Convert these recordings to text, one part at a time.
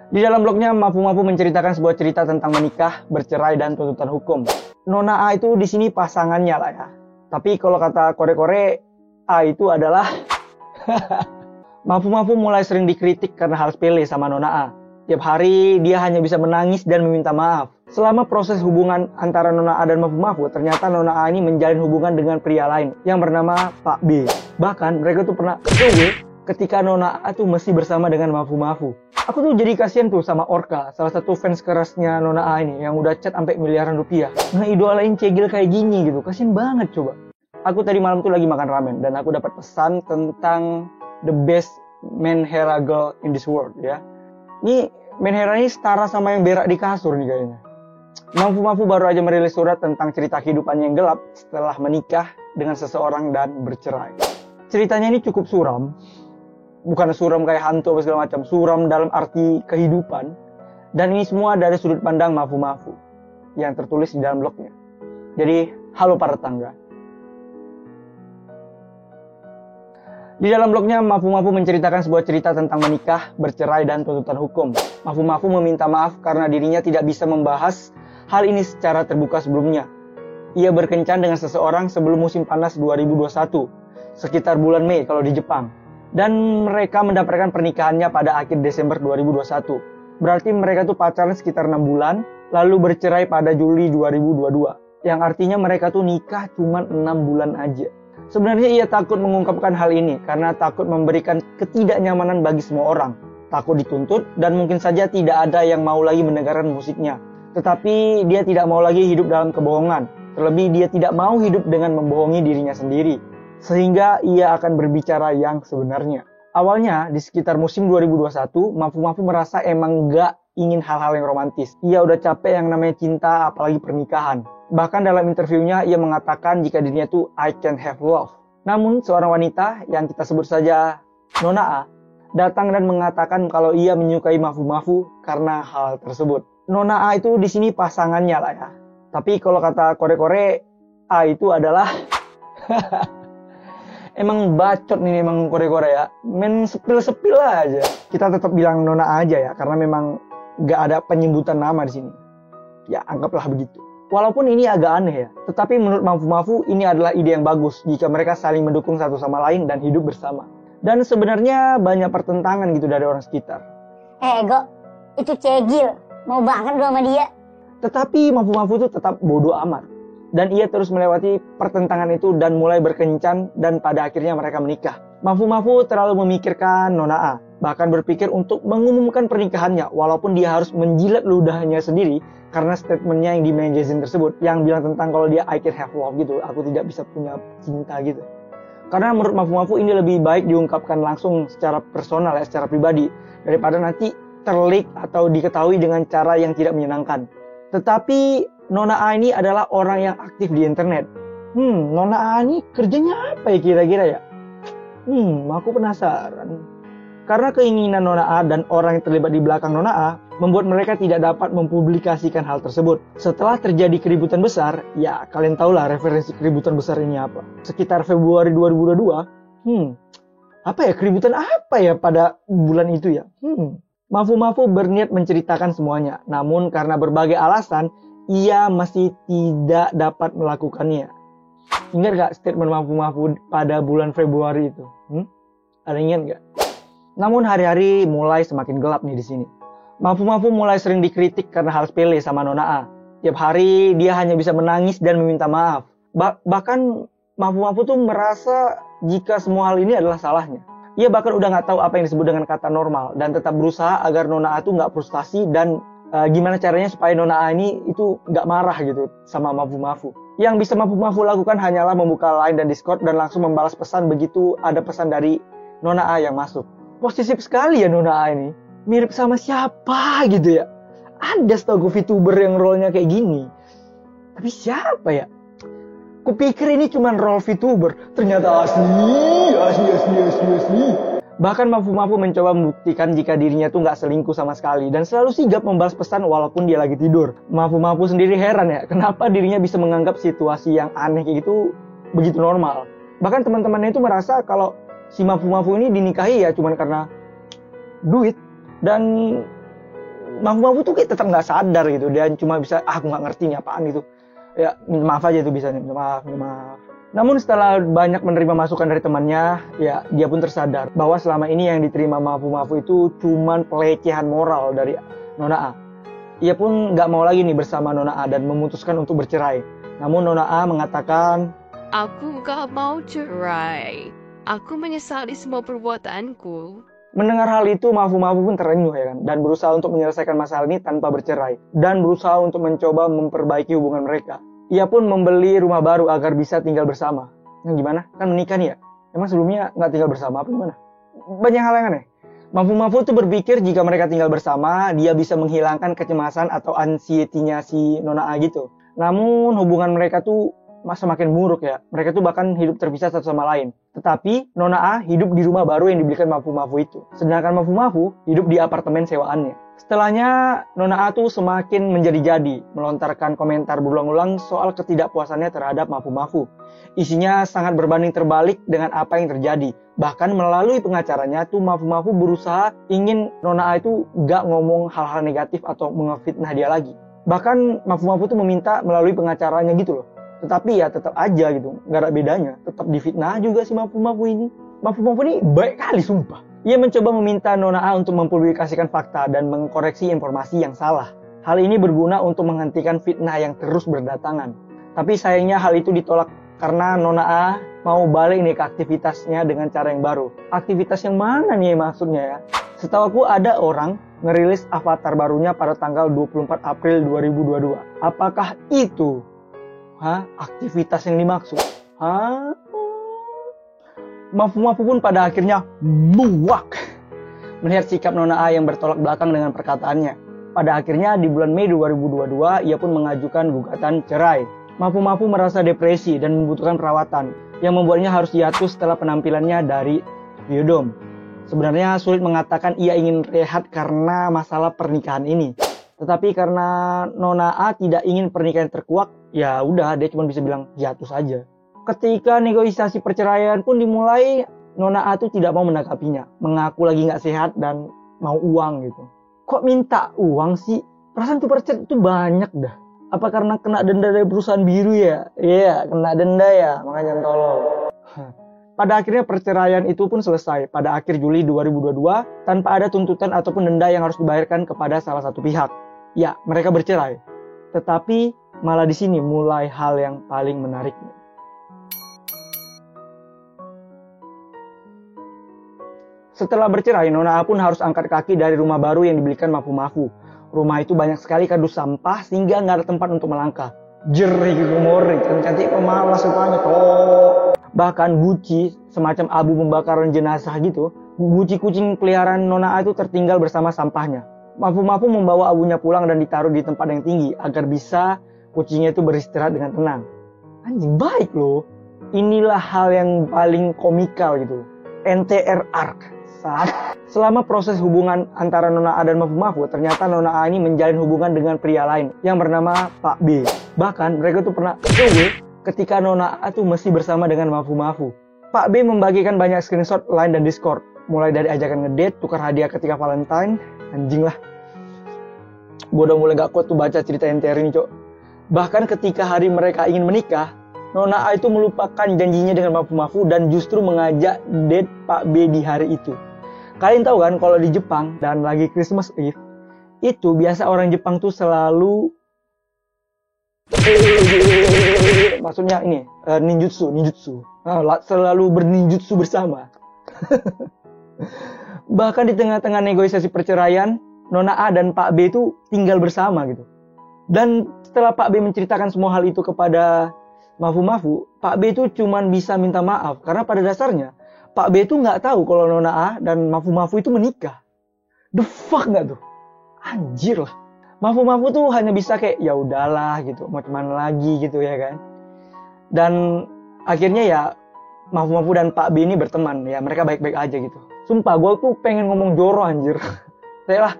Di dalam blognya, Mafu menceritakan sebuah cerita tentang menikah, bercerai, dan tuntutan hukum. Nona A itu di sini pasangannya lah ya. Tapi kalau kata kore-kore, A itu adalah Mafu mulai sering dikritik karena hal sepele sama Nona A. Tiap hari dia hanya bisa menangis dan meminta maaf. Selama proses hubungan antara Nona A dan Mafu, ternyata Nona A ini menjalin hubungan dengan pria lain yang bernama Pak B. Bahkan mereka tuh pernah ketika Nona A tuh masih bersama dengan Mafu. Aku tuh jadi kasihan tuh sama Orka, salah satu fans kerasnya Nona A ini yang udah chat sampai miliaran rupiah. Ngeidolain cegil kayak gini gitu, kasihan banget coba. Aku tadi malam tuh lagi makan ramen dan aku dapat pesan tentang the best menhera girl in this world ya. Ini menhera ini setara sama yang berak di kasur nih kayaknya. Mafu baru aja merilis surat tentang cerita kehidupannya yang gelap setelah menikah dengan seseorang dan bercerai. Ceritanya ini cukup suram. Bukan suram kayak hantu atau segala macam, suram dalam arti kehidupan. Dan ini semua dari sudut pandang Mafu yang tertulis di dalam blognya. Jadi, halo para tetangga. Di dalam blognya, Mafu menceritakan sebuah cerita tentang menikah, bercerai, dan tuntutan hukum. Mafu meminta maaf karena dirinya tidak bisa membahas hal ini secara terbuka sebelumnya. Ia berkencan dengan seseorang sebelum musim panas 2021, sekitar bulan Mei kalau di Jepang. Dan mereka mendapatkan pernikahannya pada akhir Desember 2021. Berarti mereka tuh pacaran sekitar 6 bulan, lalu bercerai pada Juli 2022. Yang artinya mereka tuh nikah cuma 6 bulan aja. Sebenarnya ia takut mengungkapkan hal ini karena takut memberikan ketidaknyamanan bagi semua orang. Takut dituntut dan mungkin saja tidak ada yang mau lagi mendengarkan musiknya. Tetapi dia tidak mau lagi hidup dalam kebohongan. Terlebih dia tidak mau hidup dengan membohongi dirinya sendiri. Sehingga ia akan berbicara yang sebenarnya. Awalnya di sekitar musim 2021, Mafu merasa emang gak ingin hal-hal yang romantis. Ia udah capek yang namanya cinta, apalagi pernikahan. Bahkan dalam interviewnya ia mengatakan jika dirinya tuh I can't have love. Namun seorang wanita yang kita sebut saja Nona A datang dan mengatakan kalau ia menyukai Mafu karena hal tersebut. Nona A itu di sini pasangannya lah ya. Tapi kalau kata kore-kore, A itu adalah emang bacot nih emang kore-kore ya. Men sepil-sepil aja. Kita tetap bilang Nona aja ya, karena memang gak ada penyebutan nama di sini. Ya anggaplah begitu. Walaupun ini agak aneh ya, tetapi menurut Mafu ini adalah ide yang bagus jika mereka saling mendukung satu sama lain dan hidup bersama. Dan sebenarnya banyak pertentangan gitu dari orang sekitar. Go, itu cegil. Mau banget gue sama dia. Tetapi Mafu itu tetap bodoh amat. Dan ia terus melewati pertentangan itu dan mulai berkencan dan pada akhirnya mereka menikah. Mafu terlalu memikirkan Nona A, bahkan berpikir untuk mengumumkan pernikahannya walaupun dia harus menjilat ludahnya sendiri karena statementnya yang di magazine tersebut yang bilang tentang kalau dia I can have love gitu, aku tidak bisa punya cinta gitu. Karena menurut Mafu ini lebih baik diungkapkan langsung secara personal ya, secara pribadi daripada nanti terleak atau diketahui dengan cara yang tidak menyenangkan. Tetapi Nona A ini adalah orang yang aktif di internet. Nona A ini kerjanya apa ya kira-kira ya? Aku penasaran. Karena keinginan Nona A dan orang yang terlibat di belakang Nona A membuat mereka tidak dapat mempublikasikan hal tersebut. Setelah terjadi keributan besar, ya kalian tahulah referensi keributan besar ini apa. Sekitar Februari 2022, apa ya keributan apa ya pada bulan itu ya? Mafu berniat menceritakan semuanya, namun karena berbagai alasan, ia masih tidak dapat melakukannya. Ingat gak statement Mafu pada bulan Februari itu? Ada ingat gak? Namun hari-hari mulai semakin gelap nih di sini. Mafu mulai sering dikritik karena hal sepele sama Nona A. Tiap hari dia hanya bisa menangis dan meminta maaf. Bahkan Mafu tuh merasa jika semua hal ini adalah salahnya. Ia bahkan udah gak tahu apa yang disebut dengan kata normal dan tetap berusaha agar Nona A tuh gak frustasi dan gimana caranya supaya Nona A ini itu gak marah gitu sama Mafu. Yang bisa Mafu lakukan hanyalah membuka Line dan Discord dan langsung membalas pesan begitu ada pesan dari Nona A yang masuk. Posesif sekali ya Nona A ini. Mirip sama siapa gitu ya. Ada setahu VTuber yang role-nya kayak gini. Tapi siapa ya? Kupikir ini cuma role VTuber. Ternyata asli. Bahkan Mafu mencoba membuktikan jika dirinya tuh gak selingkuh sama sekali dan selalu sigap membalas pesan walaupun dia lagi tidur. Mafu sendiri heran ya, kenapa dirinya bisa menganggap situasi yang aneh kayak gitu begitu normal. Bahkan teman-temannya itu merasa kalau si Mafu ini dinikahi ya cuma karena duit. Dan Mafu tuh kayak tetap nggak sadar gitu. Dia cuma bisa, aku nggak ngerti nih apaan gitu. Ya, minta maaf aja tuh bisa nih, minta maaf. Namun setelah banyak menerima masukan dari temannya, ya dia pun tersadar bahwa selama ini yang diterima Mafu itu cuman pelecehan moral dari Nona A. Ia pun nggak mau lagi nih bersama Nona A dan memutuskan untuk bercerai. Namun Nona A mengatakan, aku gak mau cerai. Aku menyesali semua perbuatanku. Mendengar hal itu, Mafu pun terenyuh ya kan, dan berusaha untuk menyelesaikan masalah ini tanpa bercerai, dan berusaha untuk mencoba memperbaiki hubungan mereka. Ia pun membeli rumah baru agar bisa tinggal bersama. Nah gimana? Kan menikah nih ya? Emang sebelumnya nggak tinggal bersama apa gimana? Banyak hal yang aneh. Mafu tuh berpikir jika mereka tinggal bersama, dia bisa menghilangkan kecemasan atau anxiety-nya si Nona A gitu. Namun hubungan mereka tuh semakin buruk ya. Mereka tuh bahkan hidup terpisah satu sama lain. Tetapi Nona A hidup di rumah baru yang dibelikan Mafu itu. Sedangkan Mafu hidup di apartemen sewaannya. Setelahnya Nona A tuh semakin menjadi-jadi, melontarkan komentar berulang-ulang soal ketidakpuasannya terhadap Mafu. Isinya sangat berbanding terbalik dengan apa yang terjadi. Bahkan melalui pengacaranya tuh Mafu berusaha ingin Nona A itu gak ngomong hal-hal negatif atau mengefitnah dia lagi. Bahkan Mafu tuh meminta melalui pengacaranya gitu loh. Tetapi ya tetap aja gitu, gak ada bedanya. Tetap difitnah juga si Mafu ini. Mafu ini baik kali sumpah. Ia mencoba meminta Nona A untuk mempublikasikan fakta dan mengkoreksi informasi yang salah. Hal ini berguna untuk menghentikan fitnah yang terus berdatangan. Tapi sayangnya hal itu ditolak karena Nona A mau balik nih ke aktivitasnya dengan cara yang baru. Aktivitas yang mana nih maksudnya ya? Setahu aku ada orang ngerilis avatar barunya pada tanggal 24 April 2022. Apakah itu aktivitas yang dimaksud? Mafu pun pada akhirnya muak melihat sikap Nona A yang bertolak belakang dengan perkataannya. Pada akhirnya di bulan Mei 2022 ia pun mengajukan gugatan cerai. Mafu merasa depresi dan membutuhkan perawatan yang membuatnya harus hiatus setelah penampilannya dari Biodome. Sebenarnya sulit mengatakan ia ingin rehat karena masalah pernikahan ini. Tetapi karena Nona A tidak ingin pernikahan terkuak, ya udah dia cuma bisa bilang hiatus aja. Ketika negosiasi perceraian pun dimulai, Nona A tuh tidak mau menanggapinya, mengaku lagi nggak sehat dan mau uang gitu. Kok minta uang sih? Perasaan tuh perceraian tuh banyak dah. Apa karena kena denda dari perusahaan biru ya? Iya, kena denda ya, makanya tolong. Pada akhirnya perceraian itu pun selesai pada akhir Juli 2022 tanpa ada tuntutan ataupun denda yang harus dibayarkan kepada salah satu pihak. Ya, mereka bercerai. Tetapi malah di sini mulai hal yang paling menariknya. Setelah bercerai, Nona A pun harus angkat kaki dari rumah baru yang dibelikan Mafu. Rumah itu banyak sekali kardus sampah sehingga nggak ada tempat untuk melangkah. Jerih gumori, cantik pemalas rupanya toh. Bahkan guci, semacam abu pembakaran jenazah gitu, guci kucing peliharaan Nona A itu tertinggal bersama sampahnya. Mafu membawa abunya pulang dan ditaruh di tempat yang tinggi agar bisa kucingnya itu beristirahat dengan tenang. Anjing baik loh. Inilah hal yang paling komikal gitu. NTR Arc. Selama proses hubungan antara Nona A dan Mafu, ternyata Nona A ini menjalin hubungan dengan pria lain yang bernama Pak B. Bahkan mereka tuh pernah ketika Nona A tuh masih bersama dengan Mafu. Pak B membagikan banyak screenshot Line dan Discord, mulai dari ajakan ngedate, tukar hadiah ketika Valentine, anjing lah. Gue udah mulai gak kuat tuh baca cerita NTR ini, cok. Bahkan ketika hari mereka ingin menikah, Nona A itu melupakan janjinya dengan Mafu dan justru mengajak date Pak B di hari itu. Kalian tahu kan kalau di Jepang dan lagi Christmas Eve, itu biasa orang Jepang tuh selalu maksudnya ini ninjutsu. Selalu berninjutsu bersama. Bahkan di tengah-tengah negosiasi perceraian, Nona A dan Pak B itu tinggal bersama gitu. Dan setelah Pak B menceritakan semua hal itu kepada Mafu, Pak B itu cuman bisa minta maaf karena pada dasarnya Pak B itu nggak tahu kalau Nona A dan Mafu itu menikah. The fuck nggak tuh? Anjir lah. Mafu tuh hanya bisa kayak ya udahlah gitu, mau cuman lagi gitu ya kan. Dan akhirnya ya Mafu dan Pak B ini berteman, ya mereka baik-baik aja gitu. Sumpah gue tuh pengen ngomong Joro anjir. Saya lah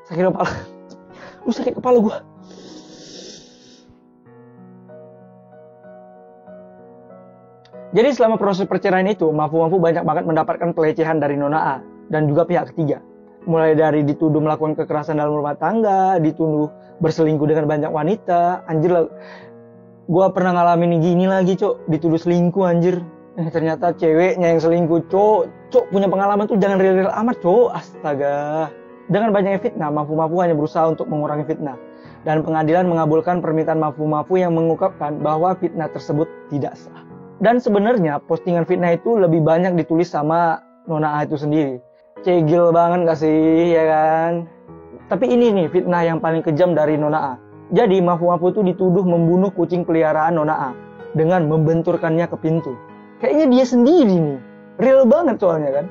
sakit kepala. Sakit kepala gue. Jadi selama proses perceraian itu, Mafu banyak banget mendapatkan pelecehan dari Nona A dan juga pihak ketiga. Mulai dari dituduh melakukan kekerasan dalam rumah tangga, dituduh berselingkuh dengan banyak wanita. Anjir lah, gue pernah ngalamin gini lagi cok, dituduh selingkuh anjir. Ternyata ceweknya yang selingkuh cok punya pengalaman tuh jangan real-real amat cok, astaga. Dengan banyaknya fitnah, Mafu-Mafu hanya berusaha untuk mengurangi fitnah. Dan pengadilan mengabulkan permintaan Mafu-Mafu yang mengungkapkan bahwa fitnah tersebut tidak sah. Dan sebenarnya postingan fitnah itu lebih banyak ditulis sama Nona A itu sendiri. Cegil banget gak sih, ya kan? Tapi ini nih fitnah yang paling kejam dari Nona A. Jadi Mafu-Mafu itu dituduh membunuh kucing peliharaan Nona A dengan membenturkannya ke pintu. Kayaknya dia sendiri nih. Real banget soalnya kan.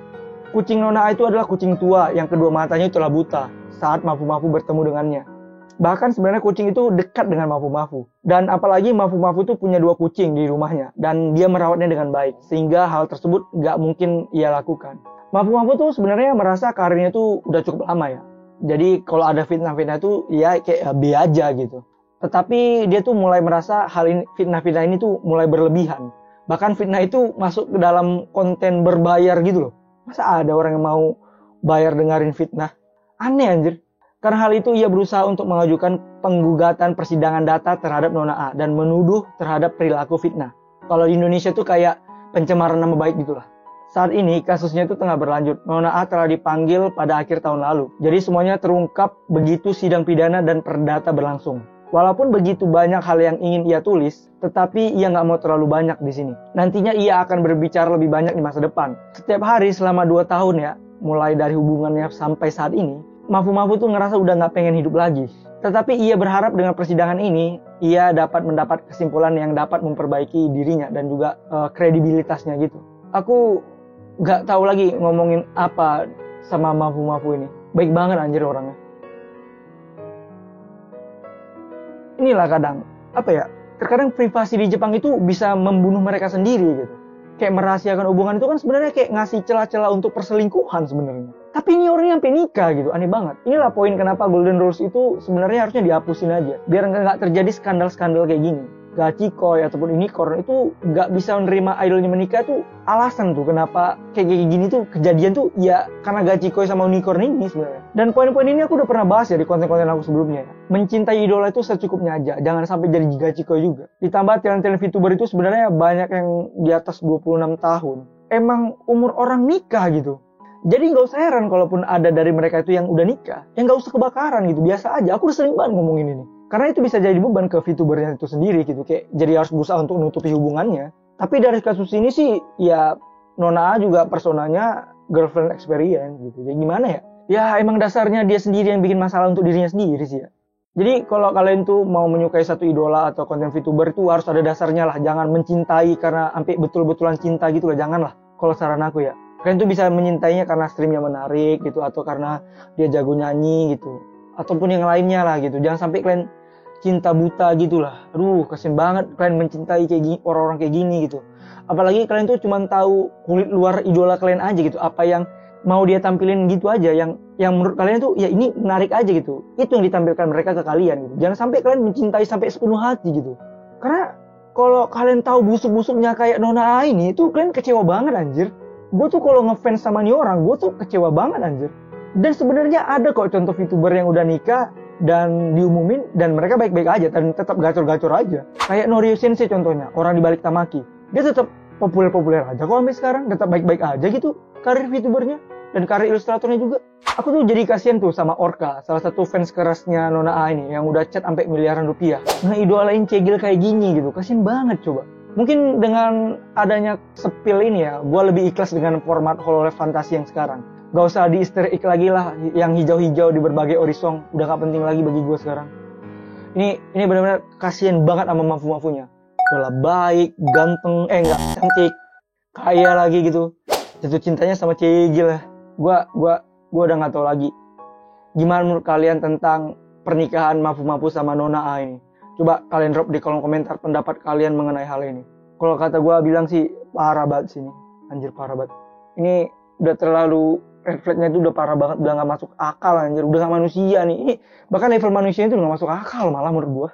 Kucing Nona A itu adalah kucing tua yang kedua matanya telah buta saat Mafu-Mafu bertemu dengannya. Bahkan sebenarnya kucing itu dekat dengan Mafu-Mafu. Dan apalagi Mafu-Mafu itu punya 2 kucing di rumahnya. Dan dia merawatnya dengan baik. Sehingga hal tersebut gak mungkin ia lakukan. Mafu-Mafu tuh sebenarnya merasa karirnya tuh udah cukup lama ya. Jadi kalau ada fitnah-fitnah tuh ya kayak B aja gitu. Tetapi dia tuh mulai merasa hal ini, fitnah-fitnah ini tuh mulai berlebihan. Bahkan fitnah itu masuk ke dalam konten berbayar gitu loh. Masa ada orang yang mau bayar dengerin fitnah? Aneh anjir. Karena hal itu ia berusaha untuk mengajukan penggugatan persidangan data terhadap Nona A dan menuduh terhadap perilaku fitnah. Kalau di Indonesia tuh kayak pencemaran nama baik gitulah. Saat ini kasusnya itu tengah berlanjut. Nona A telah dipanggil pada akhir tahun lalu. Jadi semuanya terungkap begitu sidang pidana dan perdata berlangsung. Walaupun begitu banyak hal yang ingin ia tulis, tetapi ia nggak mau terlalu banyak di sini. Nantinya ia akan berbicara lebih banyak di masa depan. Setiap hari selama 2 tahun ya, mulai dari hubungannya sampai saat ini, Mafu-Mafu tuh ngerasa udah nggak pengen hidup lagi. Tetapi ia berharap dengan persidangan ini, ia dapat mendapat kesimpulan yang dapat memperbaiki dirinya dan juga kredibilitasnya gitu. Aku gak tahu lagi ngomongin apa sama Mafu-Mafu ini. Baik banget anjir orangnya. Inilah kadang, terkadang privasi di Jepang itu bisa membunuh mereka sendiri gitu. Kayak merahasiakan hubungan itu kan sebenarnya kayak ngasih celah-celah untuk perselingkuhan sebenarnya. Tapi ini orangnya sampai nikah gitu, aneh banget. Inilah poin kenapa Golden Rules itu sebenarnya harusnya dihapusin aja. Biar nggak terjadi skandal-skandal kayak gini. Gachikoi ataupun unicorn itu gak bisa menerima idolnya menikah tuh alasan tuh kenapa kayak gini tuh kejadian tuh ya karena Gachikoi sama unicorn ini sebenarnya. Dan poin-poin ini aku udah pernah bahas ya di konten-konten aku sebelumnya. Mencintai idola itu secukupnya aja, jangan sampai jadi Gachikoi juga. Ditambah talent-talent VTuber itu sebenarnya banyak yang di atas 26 tahun. Emang umur orang nikah gitu. Jadi gak usah heran kalaupun ada dari mereka itu yang udah nikah, yang gak usah kebakaran gitu, biasa aja. Aku udah sering banget ngomongin ini. Karena itu bisa jadi beban ke VTubernya itu sendiri gitu. Kayak jadi harus berusaha untuk menutupi hubungannya. Tapi dari kasus ini sih ya Nona A juga personanya girlfriend experience gitu. Jadi gimana ya? Ya emang dasarnya dia sendiri yang bikin masalah untuk dirinya sendiri sih ya. Jadi kalau kalian tuh mau menyukai satu idola atau konten VTuber itu harus ada dasarnya lah. Jangan mencintai karena sampai betul-betulan cinta gitu lah. Jangan lah kalau saran aku ya. Kalian tuh bisa menyintainya karena streamnya menarik gitu. Atau karena dia jago nyanyi gitu. Ataupun yang lainnya lah gitu. Jangan sampai kalian cinta buta gitulah. Aduh, kasian banget kalian mencintai kayak gini, orang-orang kayak gini gitu. Apalagi kalian tuh cuma tahu kulit luar idola kalian aja gitu. Apa yang mau dia tampilin gitu aja, yang menurut kalian tuh ya ini menarik aja gitu. Itu yang ditampilkan mereka ke kalian gitu. Jangan sampai kalian mencintai sampai sepenuh hati gitu. Karena kalau kalian tahu busuk-busuknya kayak Nona A ini, itu kalian kecewa banget anjir. Gue tuh kalau ngefans sama nih orang, gue tuh kecewa banget anjir. Dan sebenarnya ada kok contoh VTuber yang udah nikah dan diumumin dan mereka baik-baik aja dan tetap gacor-gacor aja. Kayak Norio Sensei contohnya, orang di balik Tamaki. Dia tetap populer-populer aja kok sampai sekarang, tetap baik-baik aja gitu karir VTubernya dan karir ilustratornya juga. Aku tuh jadi kasihan tuh sama Orca, salah satu fans kerasnya Nona A ini yang udah chat sampai miliaran rupiah. Ngeidolain cegil kayak gini gitu, kasihan banget coba. Mungkin dengan adanya spill ini ya, gue lebih ikhlas dengan format Hololive Fantasy yang sekarang. Gak usah di easter egg lagi lah yang hijau-hijau di berbagai orisong. Udah gak penting lagi bagi gue sekarang. Ini benar-benar kasihan banget sama Mafu-Mafunya. Udah baik, ganteng, cantik, kaya lagi gitu. Jatuh cintanya sama cegil lah. Gua udah gak tahu lagi. Gimana menurut kalian tentang pernikahan Mafu-Mafu sama Nona A ini? Coba kalian drop di kolom komentar pendapat kalian mengenai hal ini. Kalau kata gue bilang sih parah banget sini. Anjir parah banget. Ini udah terlalu red flagnya itu udah parah banget, udah gak masuk akal anjir, udah gak manusia nih. Ini bahkan level manusia itu udah gak masuk akal malah menurut gue.